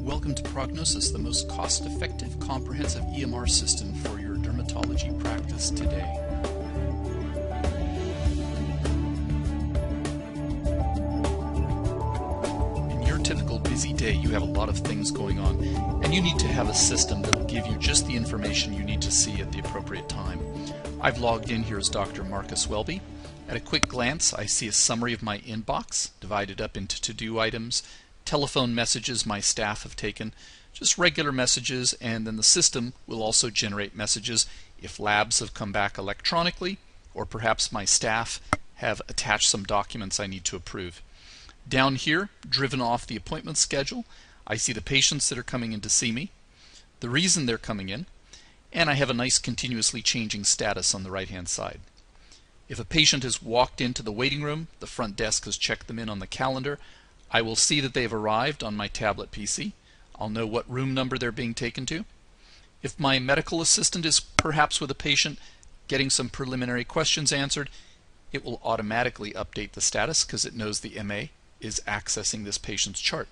Welcome to Prognosis, the most cost-effective, comprehensive EMR system for your dermatology practice today. In your typical busy day, you have a lot of things going on, and you need to have a system that will give you just the information you need to see at the appropriate time. I've logged in here as Dr. Marcus Welby. At a quick glance, I see a summary of my inbox, divided up into to-do items, telephone messages my staff have taken, just regular messages, and then the system will also generate messages if labs have come back electronically, or perhaps my staff have attached some documents I need to approve. Down here, driven off the appointment schedule, I see the patients that are coming in to see me, the reason they're coming in, and I have a nice continuously changing status on the right-hand side. If a patient has walked into the waiting room, the front desk has checked them in on the calendar, I will see that they've arrived on my tablet PC. I'll know what room number they're being taken to. If my medical assistant is perhaps with a patient getting some preliminary questions answered, it will automatically update the status because it knows the MA is accessing this patient's chart.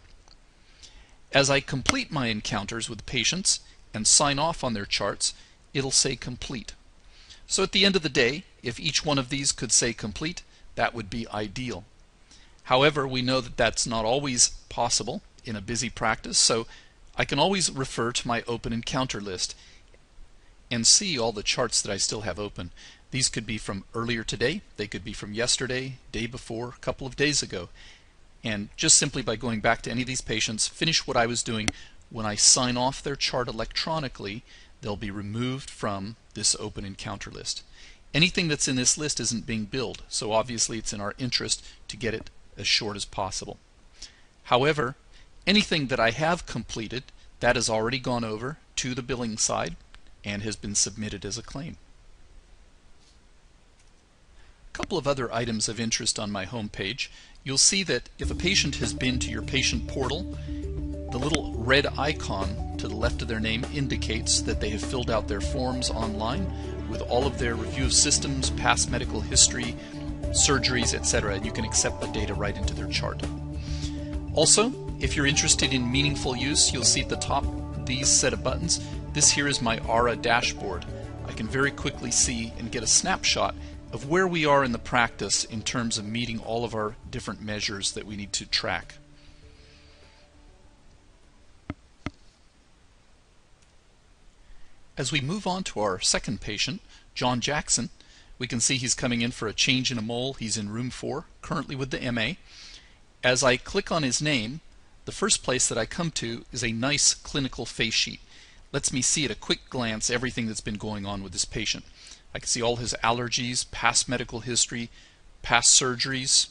As I complete my encounters with patients and sign off on their charts, it'll say complete. So at the end of the day, if each one of these could say complete, that would be ideal. However, we know that that's not always possible in a busy practice, so I can always refer to my open encounter list and see all the charts that I still have open. These could be from earlier today, they could be from yesterday, day before, a couple of days ago. And just simply by going back to any of these patients, finish what I was doing, when I sign off their chart electronically, they'll be removed from this open encounter list. Anything that's in this list isn't being billed, so obviously it's in our interest to get it as short as possible. However, anything that I have completed, that has already gone over to the billing side and has been submitted as a claim. A couple of other items of interest on my home page. You'll see that if a patient has been to your patient portal, the little red icon to the left of their name indicates that they have filled out their forms online with all of their review of systems, past medical history, surgeries, etc., and you can accept the data right into their chart. Also, if you're interested in meaningful use, you'll see at the top these set of buttons. This here is my ARA dashboard. I can very quickly see and get a snapshot of where we are in the practice in terms of meeting all of our different measures that we need to track. As we move on to our second patient, John Jackson, we can see he's coming in for a change in a mole. He's in room 4, currently with the MA. As I click on his name, the first place that I come to is a nice clinical face sheet. Lets me see at a quick glance everything that's been going on with this patient. I can see all his allergies, past medical history, past surgeries,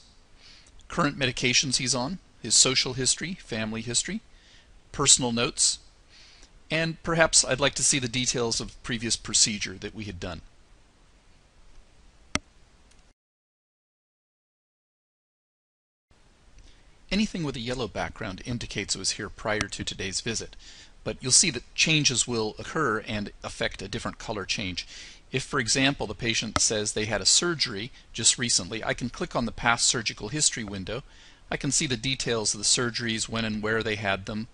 current medications he's on, his social history, family history, personal notes, and perhaps I'd like to see the details of previous procedure that we had done. Anything with a yellow background indicates it was here prior to today's visit, but you'll see that changes will occur and affect a different color change. If, for example, the patient says they had a surgery just recently, I can click on the past surgical history window. I can see the details of the surgeries, when and where they had them,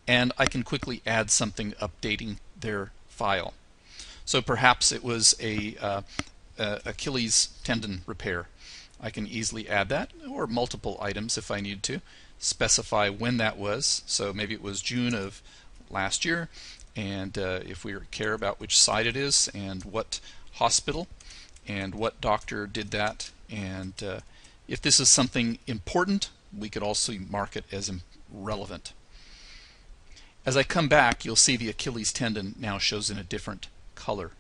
and I can quickly add something updating their file. So perhaps it was a Achilles tendon repair. I can easily add that, or multiple items if I need to, specify when that was. So maybe it was June of last year, and if we care about which side it is and what hospital and what doctor did that, and if this is something important, we could also mark it as relevant. As I come back, you'll see the Achilles tendon now shows in a different color.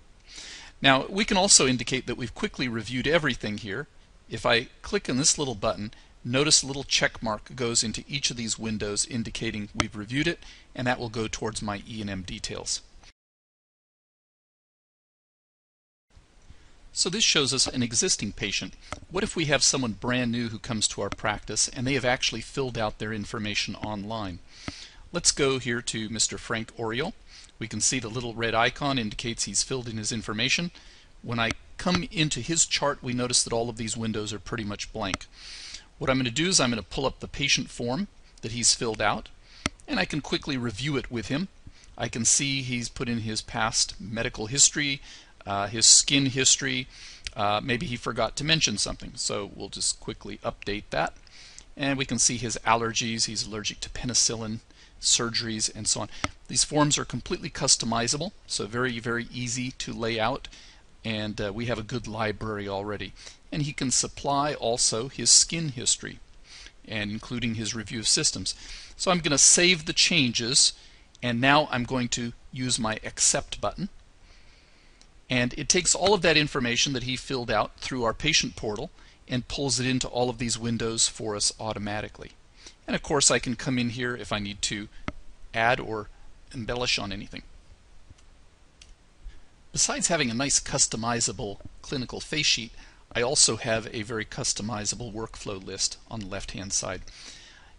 Now, we can also indicate that we've quickly reviewed everything here. If I click on this little button, notice a little check mark goes into each of these windows indicating we've reviewed it, and that will go towards my E&M details. So this shows us an existing patient. What if we have someone brand new who comes to our practice and they have actually filled out their information online? Let's go here to Mr. Frank Oriole. We can see the little red icon indicates he's filled in his information. When I come into his chart, we notice that all of these windows are pretty much blank. What I'm going to do is I'm going to pull up the patient form that he's filled out, and I can quickly review it with him. I can see he's put in his past medical history, his skin history. Maybe he forgot to mention something, so we'll just quickly update that. And we can see his allergies. He's allergic to penicillin, surgeries, and so on. These forms are completely customizable, so very, very easy to lay out, and we have a good library already. And he can supply also his skin history, and including his review of systems. So I'm going to save the changes, and now I'm going to use my Accept button. And it takes all of that information that he filled out through our patient portal and pulls it into all of these windows for us automatically. And of course I can come in here if I need to add or embellish on anything. Besides having a nice customizable clinical face sheet, I also have a very customizable workflow list on the left-hand side.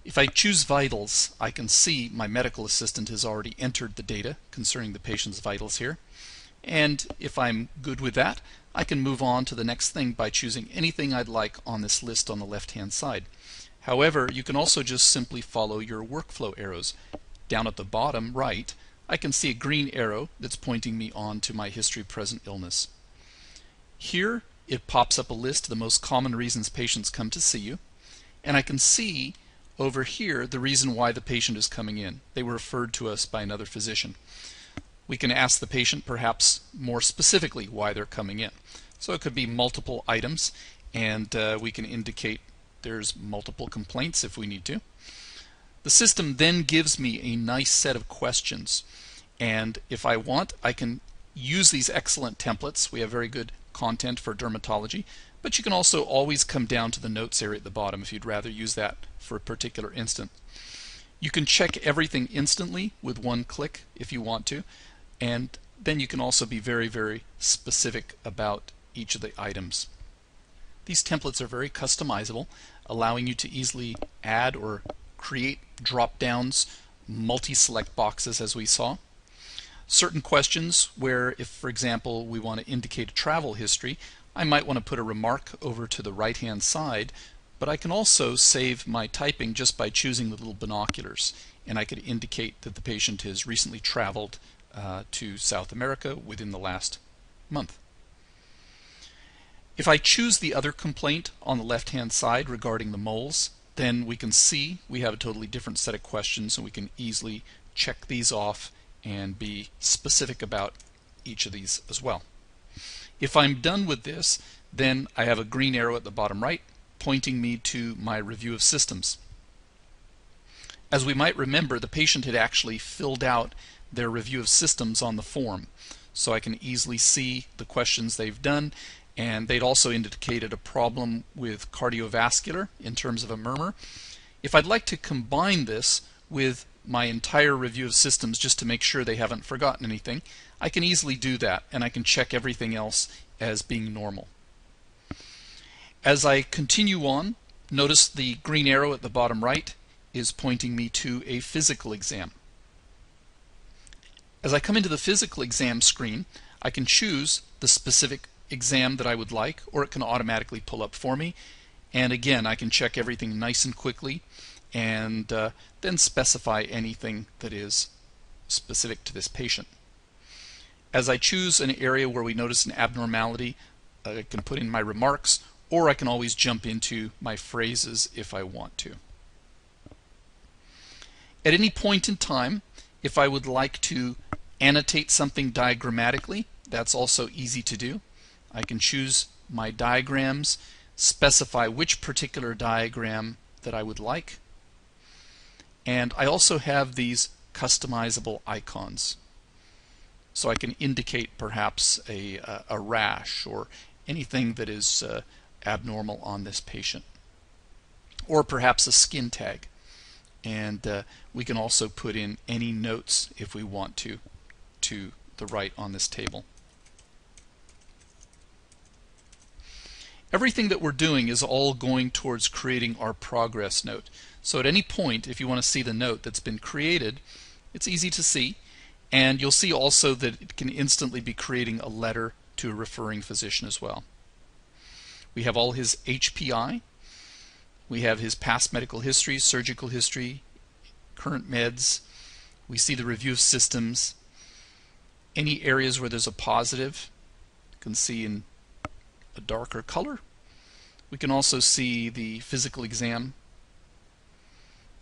If I choose vitals, I can see my medical assistant has already entered the data concerning the patient's vitals here. And if I'm good with that, I can move on to the next thing by choosing anything I'd like on this list on the left-hand side. However, you can also just simply follow your workflow arrows. Down at the bottom right, I can see a green arrow that's pointing me on to my history of present illness. Here, it pops up a list of the most common reasons patients come to see you, and I can see over here the reason why the patient is coming in. They were referred to us by another physician. We can ask the patient perhaps more specifically why they're coming in. So it could be multiple items, and we can indicate there's multiple complaints if we need to. The system then gives me a nice set of questions, and if I want, I can use these excellent templates. We have very good content for dermatology, but you can also always come down to the notes area at the bottom if you'd rather use that for a particular instance. You can check everything instantly with one click if you want to, and then you can also be very, very specific about each of the items. These templates are very customizable, allowing you to easily add or create drop-downs, multi-select boxes as we saw. Certain questions where, if for example we want to indicate a travel history, I might want to put a remark over to the right-hand side, but I can also save my typing just by choosing the little binoculars, and I could indicate that the patient has recently traveled to South America within the last month. If I choose the other complaint on the left-hand side regarding the moles, then we can see we have a totally different set of questions, and we can easily check these off and be specific about each of these as well. If I'm done with this, then I have a green arrow at the bottom right pointing me to my review of systems. As we might remember, the patient had actually filled out their review of systems on the form, so I can easily see the questions they've done, and they'd also indicated a problem with cardiovascular in terms of a murmur. If I'd like to combine this with my entire review of systems just to make sure they haven't forgotten anything, I can easily do that, and I can check everything else as being normal. As I continue on, notice the green arrow at the bottom right is pointing me to a physical exam. As I come into the physical exam screen, I can choose the specific exam that I would like, or it can automatically pull up for me. And again, I can check everything nice and quickly, and then specify anything that is specific to this patient. As I choose an area where we notice an abnormality, I can put in my remarks, or I can always jump into my phrases if I want to. At any point in time, if I would like to annotate something diagrammatically, that's also easy to do. I can choose my diagrams, specify which particular diagram that I would like, and I also have these customizable icons. So I can indicate perhaps a rash or anything that is abnormal on this patient, or perhaps a skin tag. And we can also put in any notes if we want to the right on this table. Everything that we're doing is all going towards creating our progress note. So at any point, if you want to see the note that's been created, it's easy to see, and you'll see also that it can instantly be creating a letter to a referring physician as well. We have all his HPI, we have his past medical history, surgical history, current meds. We see the review of systems. Any areas where there's a positive, you can see in a darker color. We can also see the physical exam,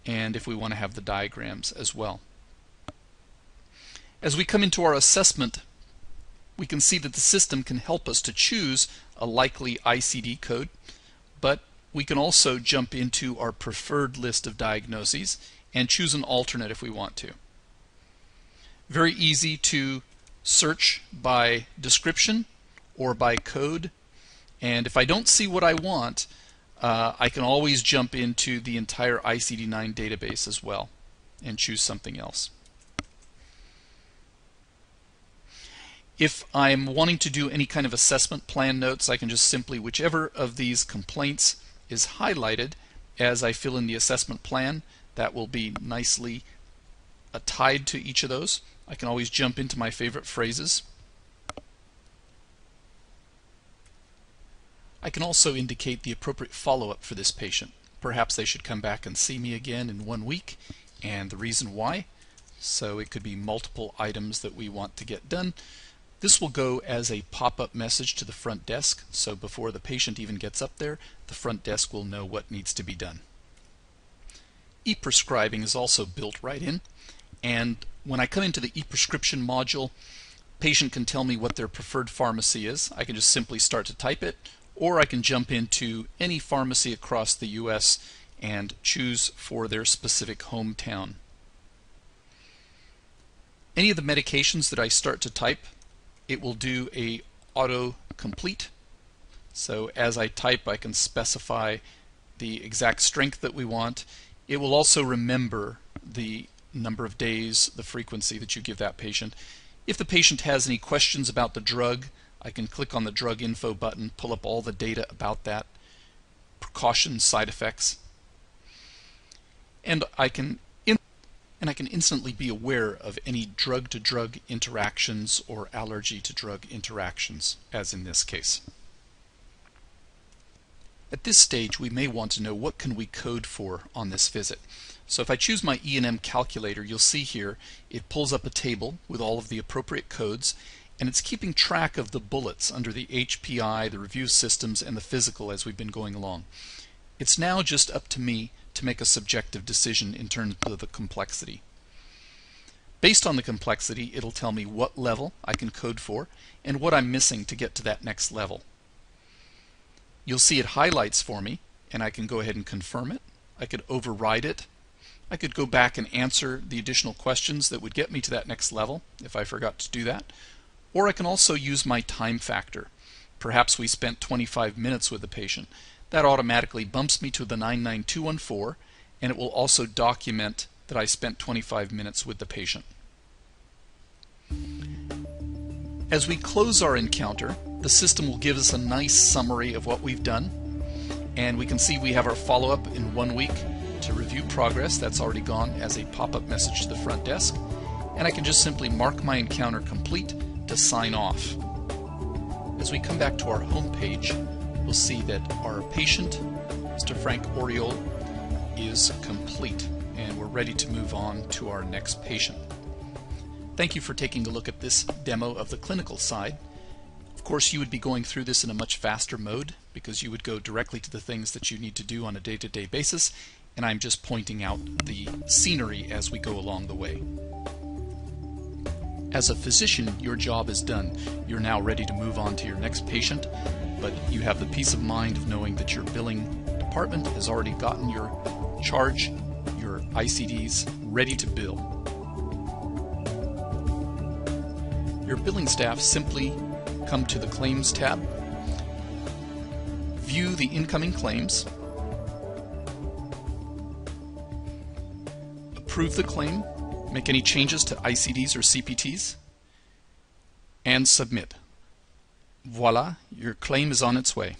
and if we want to have the diagrams as well. As we come into our assessment, we can see that the system can help us to choose a likely ICD code, but we can also jump into our preferred list of diagnoses and choose an alternate if we want to. Very easy to search by description or by code, and if I don't see what I want, I can always jump into the entire ICD-9 database as well and choose something else. If I'm wanting to do any kind of assessment plan notes, I can just simply, whichever of these complaints is highlighted as I fill in the assessment plan, that will be nicely tied to each of those. I can always jump into my favorite phrases. I can also indicate the appropriate follow-up for this patient. Perhaps they should come back and see me again in 1 week, and the reason why. So it could be multiple items that we want to get done. This will go as a pop-up message to the front desk, so before the patient even gets up there, the front desk will know what needs to be done. E-prescribing is also built right in, and when I come into the e-prescription module, patient can tell me what their preferred pharmacy is. I can just simply start to type it, or I can jump into any pharmacy across the US and choose for their specific hometown. Any of the medications that I start to type, it will do a auto-complete. So as I type, I can specify the exact strength that we want. It will also remember the number of days, the frequency that you give that patient. If the patient has any questions about the drug, I can click on the drug info button, pull up all the data about that, precautions, side effects, and I can instantly be aware of any drug-to-drug interactions or allergy-to-drug interactions, as in this case. At this stage, we may want to know what can we code for on this visit. So if I choose my E&M calculator, you'll see here it pulls up a table with all of the appropriate codes, and it's keeping track of the bullets under the HPI, the review systems, and the physical as we've been going along. It's now just up to me to make a subjective decision in terms of the complexity. Based on the complexity, it'll tell me what level I can code for and what I'm missing to get to that next level. You'll see it highlights for me, and I can go ahead and confirm it. I could override it. I could go back and answer the additional questions that would get me to that next level if I forgot to do that. Or I can also use my time factor. Perhaps we spent 25 minutes with the patient. That automatically bumps me to the 99214, and it will also document that I spent 25 minutes with the patient. As we close our encounter, the system will give us a nice summary of what we've done, and we can see we have our follow-up in 1 week to review progress. That's already gone as a pop-up message to the front desk, and I can just simply mark my encounter complete to sign off. As we come back to our home page, we'll see that our patient, Mr. Frank Oriole, is complete, and we're ready to move on to our next patient. Thank you for taking a look at this demo of the clinical side. Of course, you would be going through this in a much faster mode because you would go directly to the things that you need to do on a day-to-day basis, and I'm just pointing out the scenery as we go along the way. As a physician, your job is done. You're now ready to move on to your next patient, but you have the peace of mind of knowing that your billing department has already gotten your charge, your ICDs, ready to bill. Your billing staff simply come to the Claims tab, view the incoming claims, approve the claim, make any changes to ICDs or CPTs, and submit. Voila, your claim is on its way.